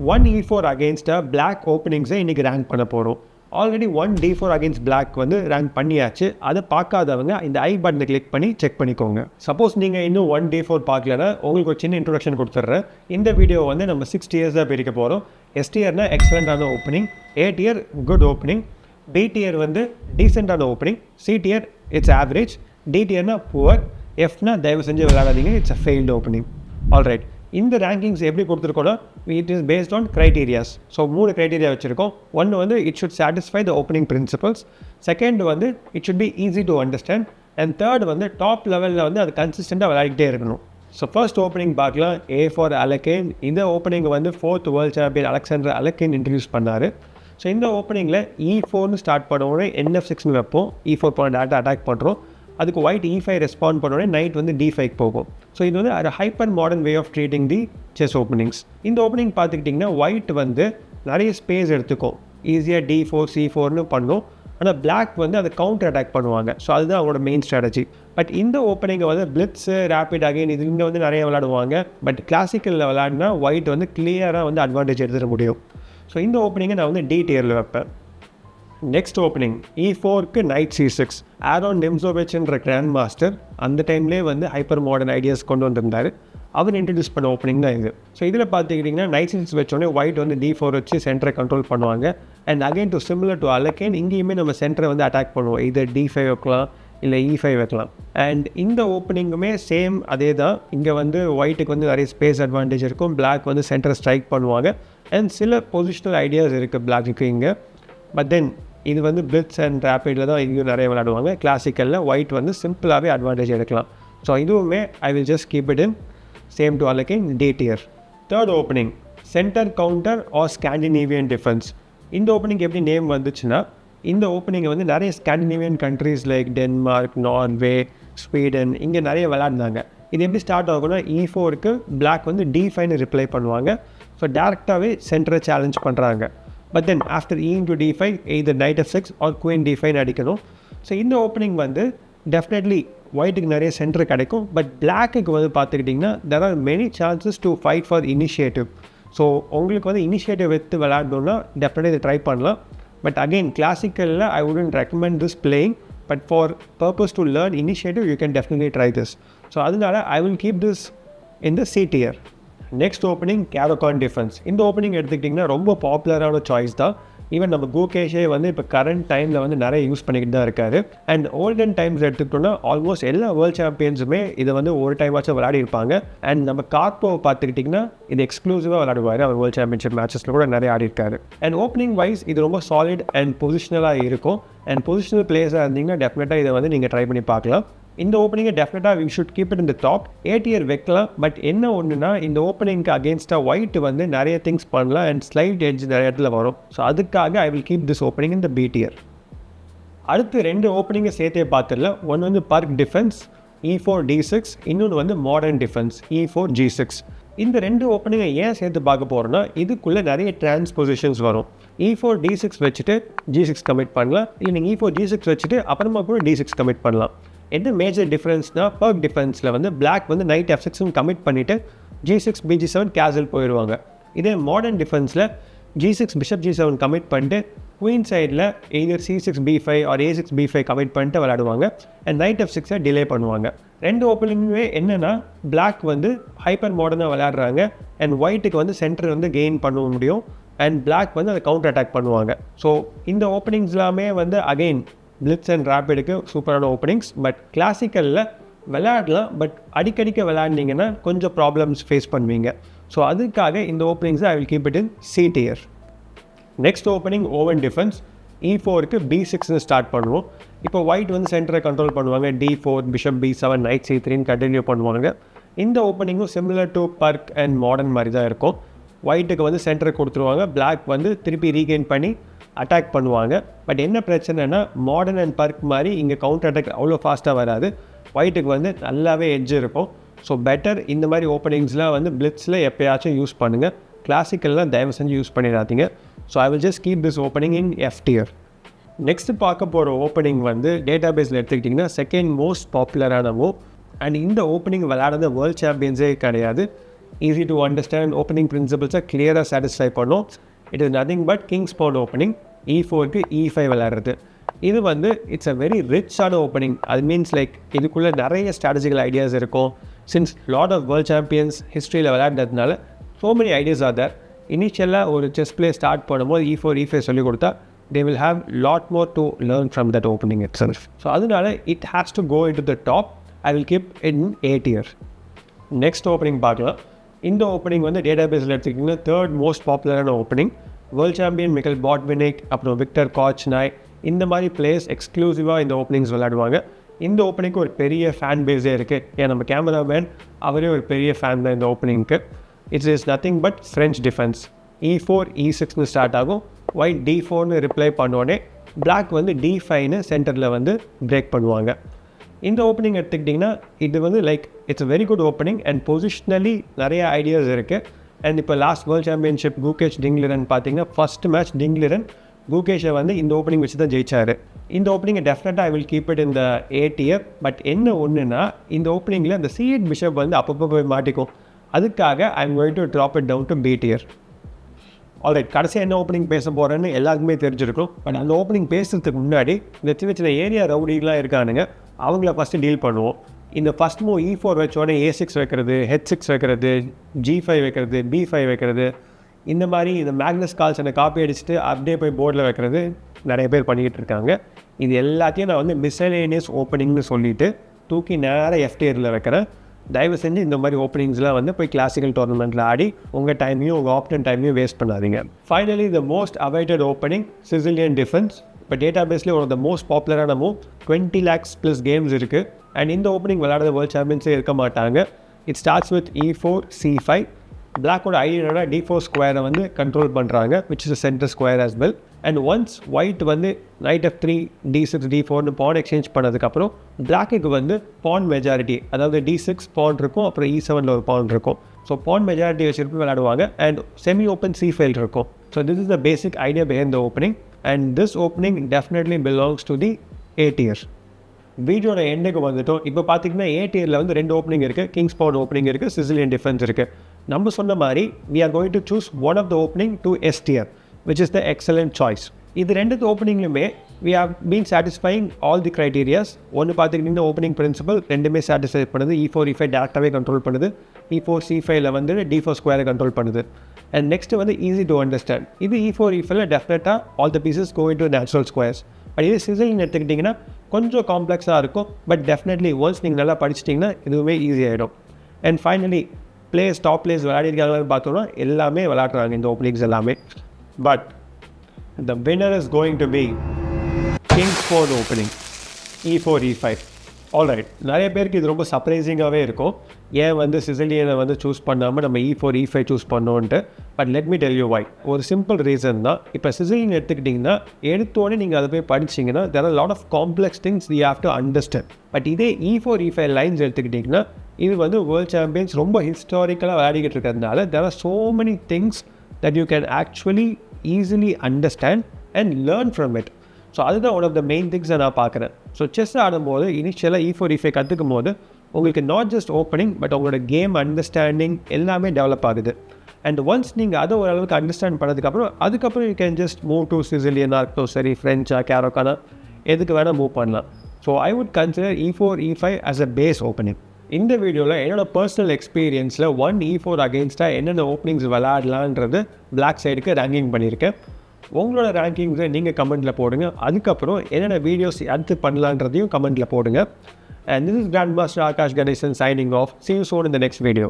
1 e4 against a black openings-ஐ இன்றைக்கி rank பண்ண போகிறோம். ஆல்ரெடி 1 d4 against black வந்து ரேங்க் பண்ணியாச்சு. அதை பார்க்காதவங்க இந்த ஐ பட்டனை கிளிக் பண்ணி செக் பண்ணிக்கோங்க. சப்போஸ் நீங்கள் இன்னும் 1 d4 பார்க்கலன்னா உங்களுக்கு ஒரு சின்ன இன்ட்ரோடக்ஷன் கொடுத்துட்றேன். இந்த வீடியோ வந்து நம்ம 6 tiers தான் பிரிக்க போகிறோம். S tierனா எக்ஸலண்டான opening, A tier good opening, B tier வந்து டீசெண்டான opening, C tier it's average, D tierனா புவர், Fனா தயவு செஞ்சு விளையாடாதீங்க, it's a failed opening. Alright, இந்த ரேங்கிங்ஸ் எப்படி கொடுத்துருக்கோன்னா it is based on criterias. So 3 criteria வச்சுருக்கோம். ஒன்று வந்து it should satisfy the opening principles, second வந்து it should be easy to understand, and third வந்து டாப் லெவலில் வந்து அது கன்சிஸ்டண்ட்டாக விளையாடிக்கிட்டே இருக்கணும். ஸோ ஃபர்ஸ்ட் ஓப்பனிங் பார்க்கலாம், A for Alekhine. இந்த ஓப்பனிங் வந்து 4th world champion Alexander Alekhine introduce பண்ணார். ஸோ இந்த ஓப்பனிங்கில் E4ன்னு ஸ்டார்ட் பண்ணோடனே NF6ன்னு வைப்போம், E4 போன டேட்டா அட்டாக் பண்ணுறோம். அதுக்கு ஒயிட் E5 ரெஸ்பாண்ட் பண்ணோடனே நைட் வந்து D5 போகும். ஸோ இது வந்து ஒரு hyper modern way of treating the chess openings. இந்த ஓப்பனிங் பார்த்துக்கிட்டிங்கன்னா ஒயிட் வந்து நிறைய ஸ்பேஸ் எடுத்துக்கும், ஈஸியாக D4 C4ன்னு பண்ணும். ஆனால் பிளாக் வந்து அதை கவுண்டர் அட்டாக் பண்ணுவாங்க. ஸோ அதுதான் அவங்களோட மெயின் ஸ்ட்ராட்டஜி. பட் இந்த ஓப்பனிங்கை வந்து பிளிட்ஸு, ரேபிட் அகைன் இது இங்கே வந்து நிறைய விளையாடுவாங்க. பட் கிளாசிக்கலில் விளையாடினா ஒயிட் வந்து கிளியராக வந்து அட்வான்டேஜ் எடுத்துட முடியும். ஸோ இந்த ஓப்பனிங்கை நான் வந்து D tierல வைப்பேன். நெக்ஸ்ட் ஓப்பனிங் E4க்கு நைட் C6. ஆரோன் நிம்சோவிச்ன்ற கிராண்ட் மாஸ்டர் அந்த டைம்லேயே வந்து ஹைப்பர் மாடர்ன் ஐடியாஸ் கொண்டு வந்திருந்தார். அவர் இன்ட்ரடியூஸ் பண்ண ஓப்பனிங் தான் இது. ஸோ இதில் பார்த்துக்கிட்டிங்கன்னா நைட் C6 வச்சோடனே ஒயிட் வந்து D4 வச்சு சென்டரை கண்ட்ரோல் பண்ணுவாங்க. And again to similar to Alekhine இங்கேயுமே நம்ம சென்டரை வந்து அட்டாக் பண்ணுவோம். இது D5 வைக்கலாம், இல்லை E5 வைக்கலாம். அண்ட் இந்த ஓப்பனிங்குமே சேம் அதே தான். இங்கே வந்து ஒயிட்டுக்கு வந்து நிறைய ஸ்பேஸ் அட்வான்டேஜ் இருக்கும், பிளாக் வந்து சென்டரை ஸ்ட்ரைக் பண்ணுவாங்க. அண்ட் சில பொசிஷனல் ஐடியாஸ் இருக்குது பிளாக்குக்கு இங்கே. பட் தென் இது வந்து பிளிட்ஸ் அண்ட் ரேப்பிடில் தான் இங்கேயும் நிறைய விளையாடுவாங்க. கிளாசிக்கலில் ஒயிட் வந்து சிம்பிளாகவே அட்வான்டேஜ் எடுக்கலாம். ஸோ இதுவுமே I will just keep it in same to Alekhine D tier. Third opening centre counter or Scandinavian defence. இந்த ஓப்பனிங் எப்படி நேம் வந்துச்சுன்னா இந்த ஓப்பனிங்கை வந்து நிறைய Scandinavian countries like Denmark, Norway, Sweden இங்கே நிறைய விளையாடுனாங்க. இது எப்படி ஸ்டார்ட் ஆகும்னா E4க்கு பிளாக் வந்து D5ன்னு ரிப்ளை பண்ணுவாங்க. ஸோ டேரெக்டாகவே சென்டரை சேலஞ்ச் பண்ணுறாங்க. But then after E into D5 either knight F6 or queen D5 அடிக்கணும். ஸோ இந்த ஓப்பனிங் வந்து டெஃபினெட்லி ஒயிட்டுக்கு நிறைய சென்டர் கிடைக்கும். பட் பிளாக்குக்கு வந்து பார்த்துக்கிட்டிங்கன்னா there are many chances to fight for initiative. So உங்களுக்கு வந்து இனிஷியேட்டிவ் எடுத்து விளையாடணுன்னா டெஃபினெட்லி இதை ட்ரை பண்ணலாம். But again கிளாசிக்கலில் I wouldn't recommend this playing, but for purpose to learn initiative you can definitely try this. So அதனால ஐ will keep this in the C tier. Next opening Caro-Kann defence. இந்த opening எடுத்துக்கிட்டிங்கன்னா ரொம்ப பாப்புலரான choice தான். Even நம்ம குகேஷே வந்து இப்போ current டைமில் வந்து நிறைய யூஸ் பண்ணிக்கிட்டு தான் இருக்காரு. அண்ட் ஓல்டன் டைம்ஸ் எடுத்துக்கிட்டோன்னா ஆல்மோஸ்ட் எல்லா வேர்ல்ட் சாம்பியன்ஸுமே இதை வந்து ஒரு டைமாச்சும் விளையாடி இருப்பாங்க. அண்ட் நம்ம கார்போவை பார்த்துக்கிட்டிங்கன்னா இது எக்ஸ்க்ளூசிவாக விளையாடுவார். அவர் வேர்ல்ட் சாம்பியன்ஷிப் மேட்சஸில் கூட நிறைய ஆடி இருக்காரு. அண்ட் ஓப்பனிங் வைஸ் இது ரொம்ப சாலிட் அண்ட் பொசிஷனலாக இருக்கும். அண்ட் பொசிஷனல் பிளேயர்ஸாக இருந்தீங்கன்னா டெஃபினட்டாக இதை வந்து நீங்கள் ட்ரை பண்ணி பார்க்கலாம். இந்த ஓப்பனிங்கை டெஃபினட்டாக we should keep it in the top. A tier வைக்கலாம். பட் என்ன ஒன்றுனா இந்த ஓப்பனிங்க்கு அகேன்ஸ்டாக ஒயிட் வந்து நிறைய திங்ஸ் பண்ணலாம் அண்ட் ஸ்லைட் எட்ஜ் நிறைய இடத்துல வரும். ஸோ அதுக்காக ஐ will keep this opening in the B tier. அடுத்து 2 ஓப்பனிங்கை சேர்த்தே பார்த்துடல. ஒன்று வந்து பர்க் டிஃபென்ஸ் E4 D6, இன்னொன்று வந்து மாடர்ன் டிஃபென்ஸ் E4 G6. இந்த 2 ஓப்பனிங்கை ஏன் சேர்த்து பார்க்க போகிறோன்னா இதுக்குள்ளே நிறைய டிரான்ஸ்பொசிஷன்ஸ் வரும். E4 D6 வச்சுட்டு G6 கமிட் பண்ணலாம், இல்லை நீங்கள் E4 G6 வச்சுட்டு அப்புறமா கூட D6 கமிட் பண்ணலாம். என்ன மேஜர் டிஃப்ரென்ஸ்னால் பர்க் டிஃபென்ஸில் வந்து பிளாக் வந்து நைட் F6 கமிட் பண்ணிவிட்டு G6 BG7 கேசல் போயிடுவாங்க. இதே மாடர்ன் டிஃபென்ஸில் G6 பிஷப் G7 கமிட் பண்ணிட்டு குயின் சைடில் either C6 B5 or A6 B5 commit பண்ணிட்டு விளையாடுவாங்க. அண்ட் நைட் F6 டிலே பண்ணுவாங்க. 2 ஓப்பனிங்குமே என்னென்னா பிளாக் வந்து ஹைப்பர் மாடர்னாக விளையாடுறாங்க அண்ட் ஒயிட்டுக்கு வந்து சென்டர் வந்து கெயின் பண்ண முடியும். அண்ட் பிளாக் வந்து அதை கவுண்டர் அட்டாக் பண்ணுவாங்க. ஸோ இந்த ஓப்பனிங்ஸ் எல்லாமே வந்து அகெயின் பிளிட்ஸ் அண்ட் ரேபிடுக்கு சூப்பரான ஓப்பனிங்ஸ். பட் கிளாசிக்கலில் விளையாடலாம், பட் அடிக்கடிக்க விளையாடினீங்கன்னா கொஞ்சம் ப்ராப்ளம்ஸ் ஃபேஸ் பண்ணுவீங்க. ஸோ அதுக்காக இந்த ஓப்பனிங்ஸை I will keep it in C tier. Next opening Owen defence. E4க்கு B6ன்னு ஸ்டார்ட் பண்ணுவோம். இப்போ ஒயிட் வந்து சென்டரை கண்ட்ரோல் பண்ணுவாங்க. D4 bishop B7 night C3ன்னு continue பண்ணுவாங்க. இந்த ஓப்பனிங்கும் similar to Pirc and modern மாதிரி தான் இருக்கும். ஒயிட்டுக்கு வந்து சென்டரை கொடுத்துருவாங்க, பிளாக் வந்து திருப்பி ரீகெயின் பண்ணி அட்டாக் பண்ணுவாங்க. பட் என்ன பிரச்சனைனா மாடர்ன் அண்ட் பர்க் மாதிரி இங்கே கவுண்டர் அட்டாக் அவ்வளோ ஃபாஸ்ட்டாக வராது. ஒயிட்டுக்கு வந்து நல்லாவே எட்ஜ் இருக்கும். ஸோ பெட்டர் இந்த மாதிரி ஓப்பனிங்ஸ்லாம் வந்து பிளிட்ஸில் எப்போயாச்சும் யூஸ் பண்ணுங்கள். கிளாசிக்கல்லாம் தயவு செஞ்சு யூஸ் பண்ணிடாதீங்க. So I will just keep this opening in F tier. Next பார்க்க போகிற ஓப்பனிங் வந்து டேட்டா பேஸில் எடுத்துக்கிட்டிங்கன்னா செகண்ட் மோஸ்ட் பாப்புலரான மூவ். அண்ட் இந்த ஓப்பனிங் விளையாடுறது வேர்ல்ட் சாம்பியன்ஸே கிடையாது. easy to understand opening principles clear satisfy பண்ணும். It is nothing but king's pawn opening, e4க்கு e5 விளையாடுறது. இது வந்து இட்ஸ் a very ரிச்சான ஓப்பனிங். அது மீன்ஸ் லைக் இதுக்குள்ளே நிறைய ஸ்ட்ராட்டஜிக்கல் ஐடியாஸ் இருக்கும். Since lot of world champions ஹிஸ்ட்ரியில் விளையாடுறதுனால so many ideas are there. இனிஷியலாக ஒரு செஸ் பிளே ஸ்டார்ட் பண்ணும்போது e4 e5 சொல்லிக் கொடுத்தா they will have lot more to learn from that opening itself. So அதனால it has to go into the top. I will keep in A tier. Next opening பார்க்கலாம். இந்த ஓப்பனிங் வந்து டேட்டாபேஸில் எடுத்துக்கிட்டிங்கன்னா தேர்ட் மோஸ்ட் பாப்புலரான ஓப்பனிங். வேர்ல்ட் சாம்பியன் மிக்கல் பாட்வினிக், அப்புறம் Victor காச்னாய், இந்த மாதிரி பிளேயர்ஸ் எக்ஸ்க்ளூசிவாக இந்த ஓப்பனிங்ஸ் விளையாடுவாங்க. இந்த ஓப்பனிங்க்கு ஒரு பெரிய ஃபேன் பேஸே இருக்குது. ஏன் நம்ம கேமராமேன் அவரே ஒரு பெரிய ஃபேன் தான் இந்த ஓப்பனிங்க்கு. It's is nothing but French defence. e4 e6ன்னு ஸ்டார்ட் ஆகும். ஒயிட் d4ன்னு ரிப்ளை பண்ணோடனே பிளாக் வந்து d5ன்னு சென்டரில் வந்து பிரேக் பண்ணுவாங்க. இந்த ஓப்பனிங் எடுத்துக்கிட்டிங்கன்னா இது வந்து like it's a very good opening and positionally நிறைய ஐடியாஸ் இருக்குது. அண்ட் இப்போ last world championship Gukesh Ding Liren பார்த்தீங்கன்னா ஃபஸ்ட் மேட்ச் டிங்லிரன் குகேஷை வந்து இந்த ஓப்பனிங் வச்சு தான் ஜெயிச்சார். இந்த ஓப்பனிங்கை டெஃபினட்டாக ஐ வில் கீப் இட் இந்த A tier. பட் என்ன ஒன்றுனா இந்த ஓப்பனிங்கில் அந்த C8 பிஷப் வந்து அப்பப்போ போய் மாட்டிக்கும். அதுக்காக I am going to drop it down to B tier. Alright, கடைசியாக என்ன ஓப்பனிங் பேச போகிறேன்னு எல்லாருக்குமே தெரிஞ்சிருக்கும். பட் அந்த ஓப்பனிங் பேசுறதுக்கு முன்னாடி இந்த சின்ன சின்ன ஏரியா ரவுடிலாம் இருக்கானுங்க, அவங்கள ஃபஸ்ட்டு டீல் பண்ணுவோம். இந்த ஃபஸ்ட் மூவ் e4 வச்சோடனே A6 வைக்கிறது, H6 வைக்கிறது, G5 வைக்கிறது, B5 வைக்கிறது, இந்த மாதிரி இந்த மேக்னஸ் கால்சனை காப்பி அடிச்சுட்டு அப்படியே போய் போர்டில் வைக்கிறது நிறைய பேர் பண்ணிக்கிட்டு இருக்காங்க. இது எல்லாத்தையும் நான் வந்து மிஸ்சலேனியஸ் ஓப்பனிங்னு சொல்லிவிட்டு தூக்கி நேராக F tierல வைக்கிறேன். தயவு செஞ்சு இந்த மாதிரி ஓப்பனிங்ஸ்லாம் வந்து போய் கிளாசிக்கல் டோர்னமெண்ட்டில் ஆடி உங்கள் டைமையும் உங்கள் ஆப்டன் டைமையும் வேஸ்ட் பண்ணாதீங்க. Finally the most awaited opening Sicilian defence. இப்போ டேட்டாபேஸ்லேயே ஒன் ஆஃப் த மோஸ்ட் பாப்புலரான மூவ். 20 lakhs ப்ளஸ் கேம்ஸ் இருக்குது. அண்ட் இந்த ஓப்பனிங் விளையாடுற வேர்ல்ட் சாம்பியன்ஸே இருக்க மாட்டாங்க. It starts with e4 c5. பிளாக்கோட ஐடியா d4 ஸ்கொயரை வந்து கண்ட்ரோல் பண்ணுறாங்க, which is centre square as well. And once white வந்து knight f3 d6 d4னு பான் எக்ஸ்சேஞ்ச் பண்ணதுக்கப்புறம் பிளாக்குக்கு வந்து பான் மெஜாரிட்டி, அதாவது d6 பான் இருக்கும், அப்புறம் e7ல் ஒரு பான் இருக்கும். ஸோ பான் மெஜாரிட்டி வச்சுருப்பி விளையாடுவாங்க. அண்ட் செமி ஓப்பன் c5 இருக்கும். So this is the basic idea behind the opening. And this opening definitely belongs to the A tier. வீடியோட எண்டுக்கு வந்துட்டோம். இப்போ பார்த்தீங்கன்னா A tierல வந்து 2 ஓப்பனிங் இருக்குது. கிங்ஸ் பான் ஓப்பனிங் இருக்குது, சிசிலியன் டிஃபென்ஸ் இருக்குது. நம்ம சொன்ன மாதிரி we are going to choose one of the opening to S tier, which is the excellent choice. இது 2 ஓப்பனிங்லையுமே we have been satisfying all the criterias. ஒன்று பார்த்துக்கிட்டிங்கன்னா ஓப்பனிங் பிரின்சிபல் ரெண்டுமே satisfy பண்ணுது. e4 e5 டேரெக்டாகவே கண்ட்ரோல் பண்ணுது. e4 c5ல வந்து d4 ஸ்கொயரை control பண்ணுது. அண்ட் நெக்ஸ்ட்டு வந்து ஈஸி டு அண்டர்ஸ்டாண்ட். இது e4 e5ல டெஃபினட்டாக all the pieces go into natural squares. But இது சிசிலியன் எடுத்துக்கிட்டிங்கன்னா கொஞ்சம் காம்ப்ளெக்ஸாக இருக்கும். பட் டெஃபினெட்லி ஒன்ஸ் நீங்கள் நல்லா படிச்சிட்டிங்கன்னா இதுவுமே ஈஸி ஆகிடும். And finally players top players விளையாடிருக்காங்கன்னு பார்த்தோன்னா எல்லாமே விளையாடுறாங்க இந்த ஓப்பனிங்ஸ் எல்லாமே. But the winner is going to be king's pawn opening e4 e5. Alright, நிறைய பேருக்கு இது ரொம்ப சர்ப்ரைசிங்காகவே இருக்கும். ஏன் வந்து சிசிலியனை வந்து சூஸ் பண்ணாமல் நம்ம e4 e5 சூஸ் பண்ணோன்ட்டு. But let me tell you why. ஒரு சிம்பிள் ரீசன் தான். இப்போ சிசிலியன் எடுத்துக்கிட்டிங்கன்னா எடுத்தோடனே நீங்கள் அதை போய் படிச்சிங்கன்னா there are lot of complex things you have to understand. But இதே e4 e5 லைன்ஸ் எடுத்துக்கிட்டிங்கன்னா இது வந்து வேர்ல்ட் சாம்பியன்ஸ் ரொம்ப ஹிஸ்டாரிக்கலாக விளையாடிக்கிட்டு இருக்கிறதுனால there are so many things that you can actually easily understand and learn from it. So அதுதான் one of the main திங்ஸை நான் பார்க்குறேன். ஸோ செஸ் ஆடும்போது இனிஷியலாக e4 e5 கற்றுக்கும் போது உங்களுக்கு நாட் ஜஸ்ட் ஓப்பனிங் பட் உங்களோட கேம் அண்டர்ஸ்டாண்டிங் எல்லாமே டெவலப் ஆகுது. அண்ட் ஒன்ஸ் நீங்கள் அதை ஓரளவுக்கு அண்டர்ஸ்டாண்ட் அதுக்கப்புறம் you can just move to சிசிலியனாக இருக்கட்டும், சரி ஃப்ரெஞ்சா Caro-Kann எதுக்கு வேணால் மூவ் பண்ணலாம். So I would consider e4 e5 as a base opening. இந்த வீடியோவில் என்னோடய பர்சனல் எக்ஸ்பீரியன்ஸில் 1 e4 அகெயின்ஸ்டாக என்னென்ன ஓப்பனிங்ஸ் விளையாடலான்றது பிளாக் சைடுக்கு ரேங்கிங் பண்ணியிருக்கேன். உங்களோட ரேங்கிங்ஸை நீங்கள் கமெண்ட்டில் போடுங்க. அதுக்கப்புறம் என்னென்ன வீடியோஸ் அடுத்து பண்ணலான்றதையும் கமெண்ட்டில் போடுங்க. And this is Grandmaster Akash Ganesan signing off. See you soon in the next video.